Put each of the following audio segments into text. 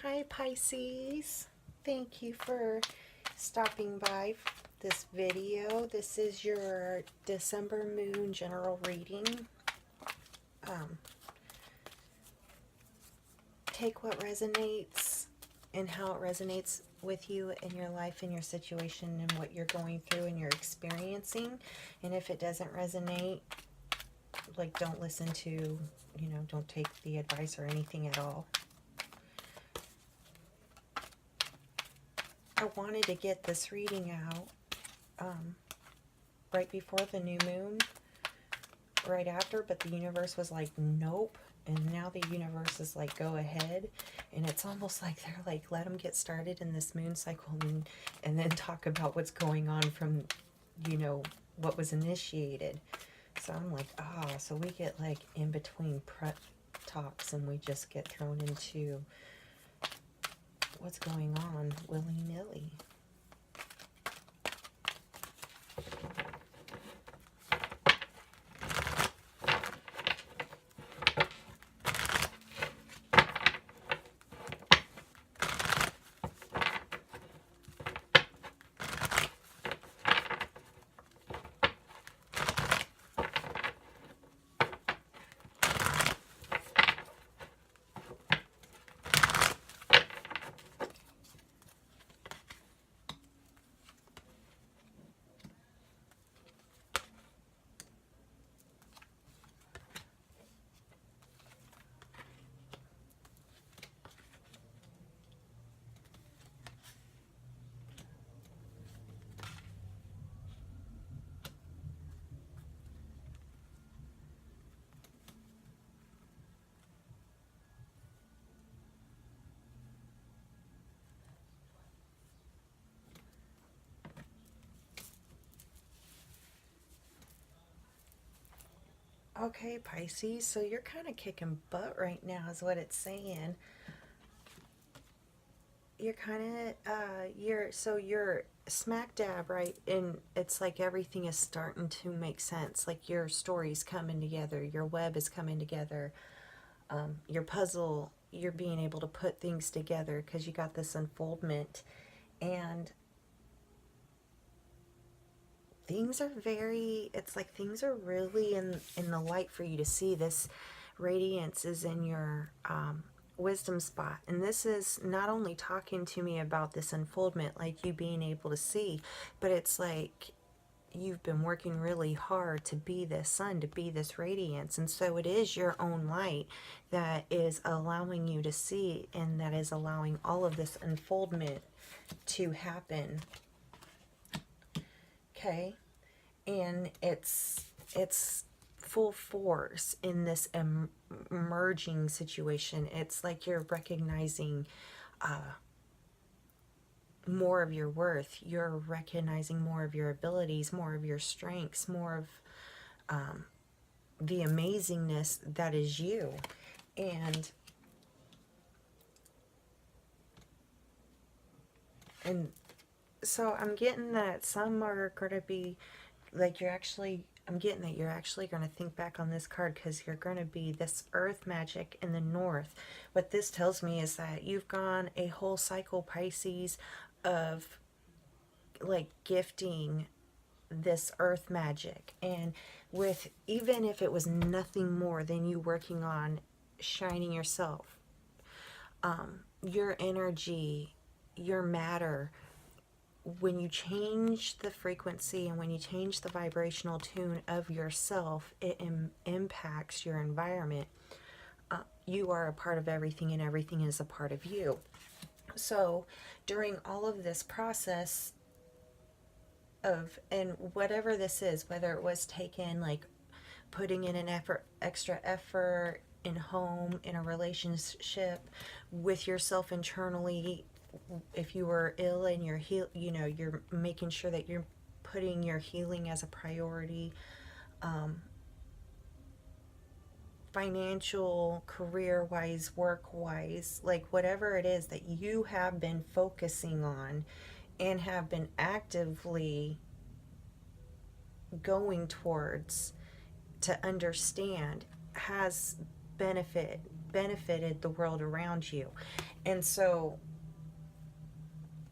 Hi Pisces, thank you for stopping by this video. This is your December moon general reading. Take what resonates and how it resonates with you in your life and your situation and what you're going through and you're experiencing. And if it doesn't resonate, like, don't listen to, don't take the advice or anything at all. I wanted to get this reading out right before the new moon, right after, but the universe was like, nope. And now the universe is like, go ahead. And it's almost like they're like, let them get started in this moon cycle and then talk about what's going on from, what was initiated. So I'm like, so we get like in between prep talks and we just get thrown into what's going on willy-nilly. Okay, Pisces, so you're kind of kicking butt right now is what it's saying. You're kind of, you're smack dab, right? And it's like everything is starting to make sense. Like your story's coming together, your web is coming together, your puzzle, you're being able to put things together because you got this unfoldment. And things are things are really in the light for you to see. This radiance is in your wisdom spot, and this is not only talking to me about this unfoldment, like you being able to see, but it's like you've been working really hard to be this sun, to be this radiance, and so it is your own light that is allowing you to see, and that is allowing all of this unfoldment to happen. Okay, and it's full force in this emerging situation. It's like you're recognizing more of your worth. You're recognizing more of your abilities, more of your strengths, more of the amazingness that is you. And so I'm getting that some are going to be like, I'm getting that you're actually going to think back on this card because you're going to be this earth magic in the north. What this tells me is that you've gone a whole cycle, Pisces, of like gifting this earth magic, and with, even if it was nothing more than you working on shining yourself, your energy, your matter, when you change the frequency and when you change the vibrational tune of yourself, it impacts your environment. You are a part of everything and everything is a part of you. So during all of this process of, and whatever this is, whether it was taken like putting in an extra effort in home, in a relationship, with yourself internally, if you were ill and you're making sure that you're putting your healing as a priority, financial, career wise, work wise, like whatever it is that you have been focusing on and have been actively going towards to understand, has benefited the world around you. And so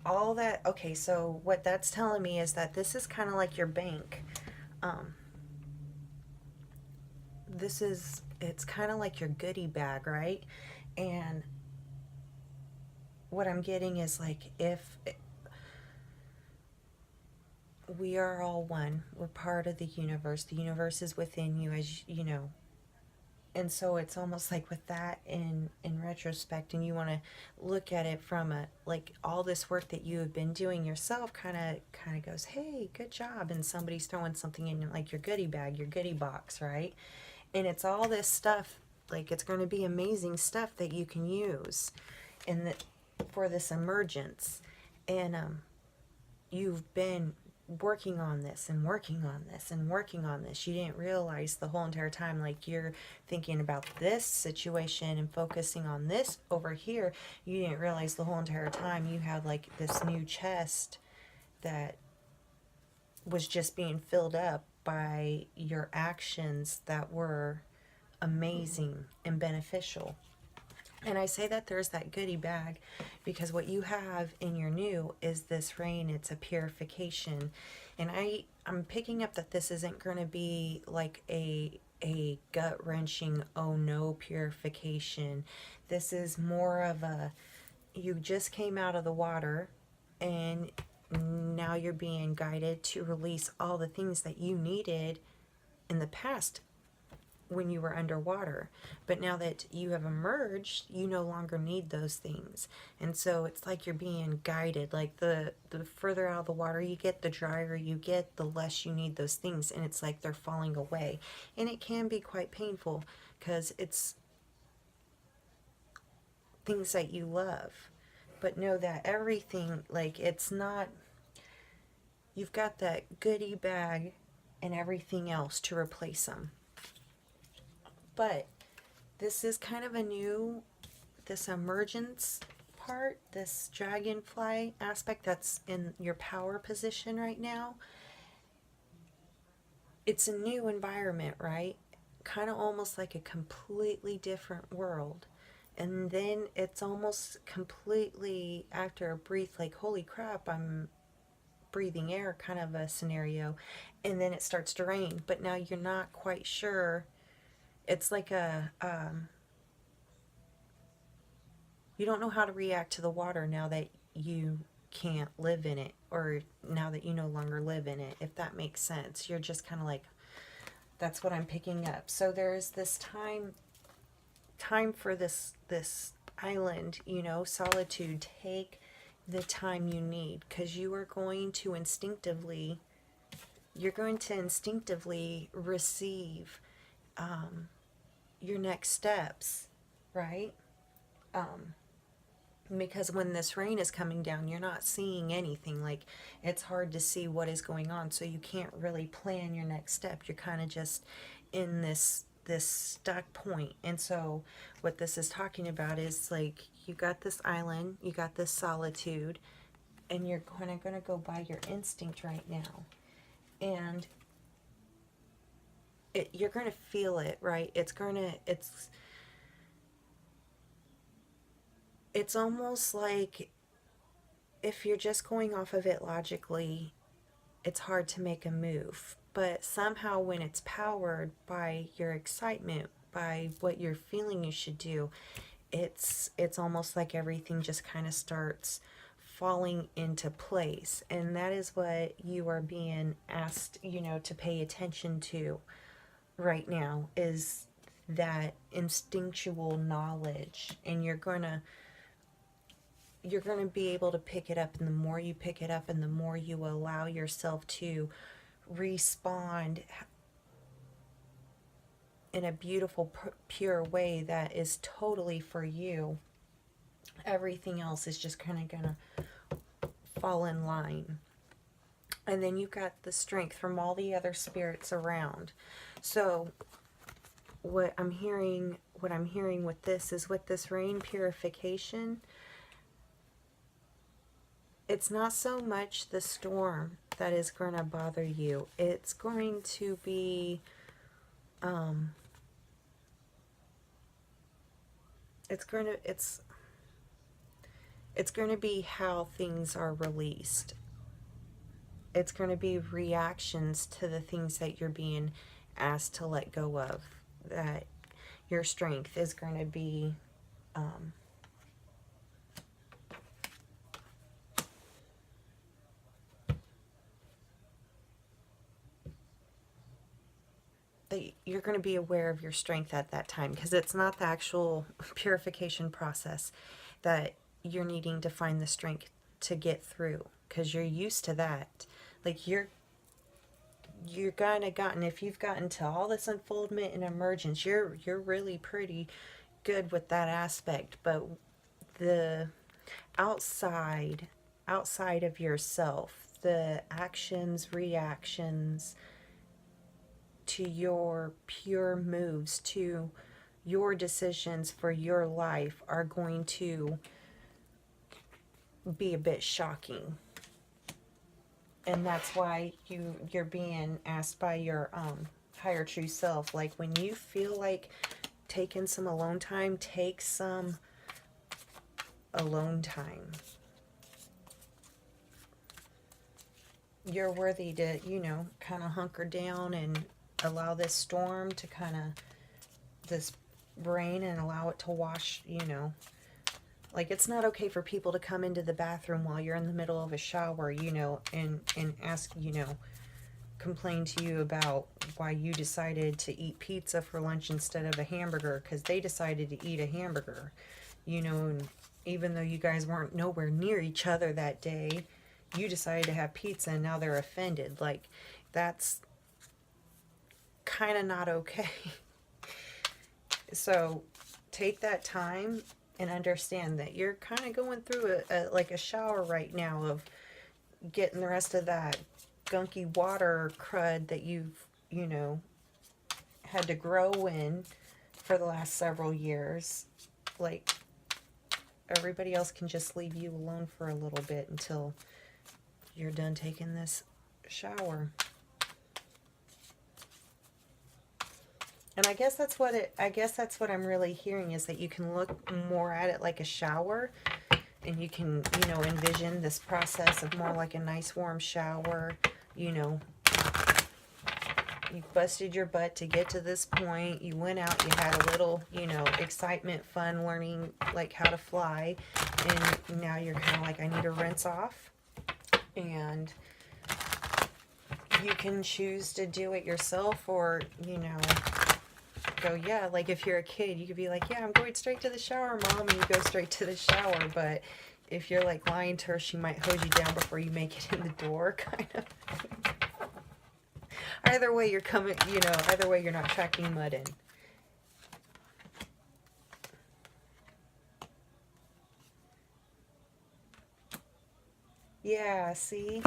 all that, okay, so what that's telling me is that this is kind of like your bank. Um, it's kind of like your goodie bag, right? And what I'm getting is like, if we are all one, we're part of the universe is within you, as you know. And so it's almost like with that in retrospect, and you want to look at it from a, like, all this work that you have been doing yourself kind of goes, hey, good job, and somebody's throwing something in like your goodie bag, your goodie box, right? And it's all this stuff, like, it's going to be amazing stuff that you can use in the, for this emergence. And you've been working on this and working on this and working on this. You didn't realize the whole entire time, like, you're thinking about this situation and focusing on this over here. You didn't realize the whole entire time you had like this new chest that was just being filled up by your actions that were amazing and beneficial. And I say that there's that goodie bag because what you have in your new is this rain. It's a purification. And I'm picking up that this isn't going to be like a gut-wrenching, oh no, purification. This is more of a, you just came out of the water and now you're being guided to release all the things that you needed in the past when you were underwater. But now that you have emerged, you no longer need those things. And so it's like you're being guided. Like the further out of the water you get, the drier you get, the less you need those things. And it's like they're falling away. And it can be quite painful because it's things that you love. But know that everything, like, it's not, you've got that goodie bag and everything else to replace them. But this is kind of a new, this emergence part, this dragonfly aspect that's in your power position right now. It's a new environment, right? Kind of almost like a completely different world. And then it's almost completely, after a brief, like, holy crap, I'm breathing air kind of a scenario. And then it starts to rain. But now you're not quite sure. It's like a, you don't know how to react to the water now that you can't live in it, or now that you no longer live in it, if that makes sense. You're just kind of like, that's what I'm picking up. So there's this time for this island, you know, solitude. Take the time you need, because you are going to instinctively, you're going to instinctively receive your next steps, right? Because when this rain is coming down, you're not seeing anything. Like, it's hard to see what is going on, so you can't really plan your next step. You're kind of just in this stuck point. And so what this is talking about is, like, you got this island, you got this solitude, and you're kind of going to go by your instinct right now. And you're going to feel it, right? It's almost like, if you're just going off of it logically, it's hard to make a move. But somehow, when it's powered by your excitement, by what you're feeling you should do, it's almost like everything just kind of starts falling into place. And that is what you are being asked, you know, to pay attention to right now, is that instinctual knowledge. And you're going to be able to pick it up, and the more you pick it up and the more you allow yourself to respond in a beautiful, pure way that is totally for you, everything else is just kind of gonna fall in line. And then you've got the strength from all the other spirits around. So what I'm hearing with this is, with this rain purification, it's not so much the storm that is going to bother you. It's going to be, it's It's going to be how things are released. It's going to be reactions to the things that you're being asked to let go of. That your strength is going to be um, that you're going to be aware of your strength at that time, because it's not the actual purification process that you're needing to find the strength to get through, because you're used to that. Like you're kind of gotten, if you've gotten to all this unfoldment and emergence, you're really pretty good with that aspect. But the outside outside of yourself, the actions, reactions to your pure moves, to your decisions for your life, are going to be a bit shocking. And that's why you're being asked by your higher true self, like, when you feel like taking some alone time, take some alone time. You're worthy to, kind of hunker down and allow this storm to kind of, this rain, and allow it to wash, like, it's not okay for people to come into the bathroom while you're in the middle of a shower, and ask, complain to you about why you decided to eat pizza for lunch instead of a hamburger, because they decided to eat a hamburger, and even though you guys weren't nowhere near each other that day, you decided to have pizza, and now they're offended. Like, that's kind of not okay. So take that time and understand that you're kind of going through like a shower right now of getting the rest of that gunky water crud that you've, had to grow in for the last several years. Like, everybody else can just leave you alone for a little bit until you're done taking this shower. And I guess that's what I'm really hearing, is that you can look more at it like a shower, and you can, envision this process of more like a nice warm shower. You busted your butt to get to this point. You went out, you had a little, excitement, fun, learning like how to fly, and now you're kind of like, I need to rinse off. And you can choose to do it yourself, or, go, yeah, like if you're a kid, you could be like, yeah, I'm going straight to the shower, Mom, and you go straight to the shower. But if you're like lying to her, she might hose you down before you make it in the door, kind of. Either way, you're coming, either way, you're not tracking mud in. Yeah, see?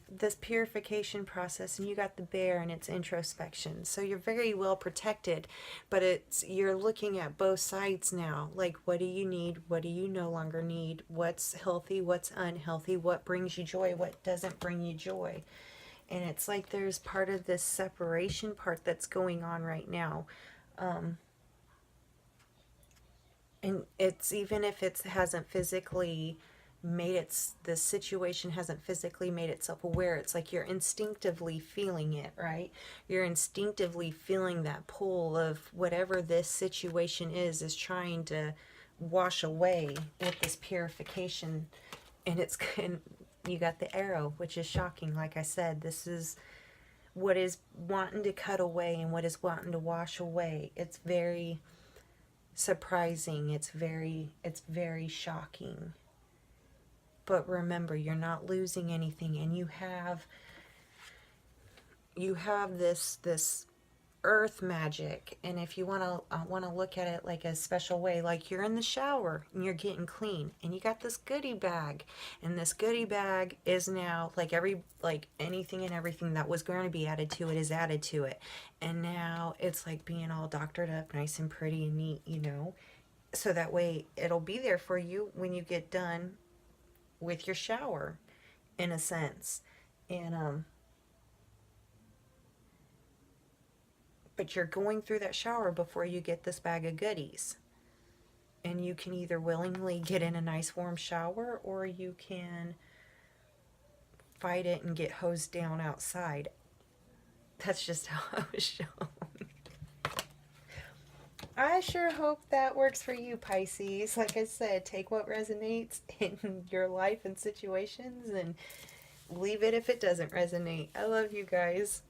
This purification process, and you got the bear and its introspection, so you're very well protected, but you're looking at both sides now. Like, what do you need, what do you no longer need, what's healthy, what's unhealthy, what brings you joy, what doesn't bring you joy. And it's like there's part of this separation part that's going on right now. And it's, even if it hasn't physically the situation hasn't physically made itself aware, it's like you're instinctively feeling it, right? You're instinctively feeling that pull of whatever this situation is trying to wash away with this purification. And you got the arrow, which is shocking. Like I said, this is what is wanting to cut away and what is wanting to wash away. It's very surprising. It's very shocking. But remember, you're not losing anything, and you have this earth magic. And if you want to look at it like a special way, like you're in the shower and you're getting clean, and you got this goodie bag, and this goodie bag is now like anything and everything that was going to be added to it is added to it, and now it's like being all doctored up, nice and pretty and neat, so that way it'll be there for you when you get done with your shower, in a sense. And but you're going through that shower before you get this bag of goodies. And you can either willingly get in a nice warm shower, or you can fight it and get hosed down outside. That's just how I was shown. I sure hope that works for you, Pisces. Like I said, take what resonates in your life and situations and leave it if it doesn't resonate. I love you guys.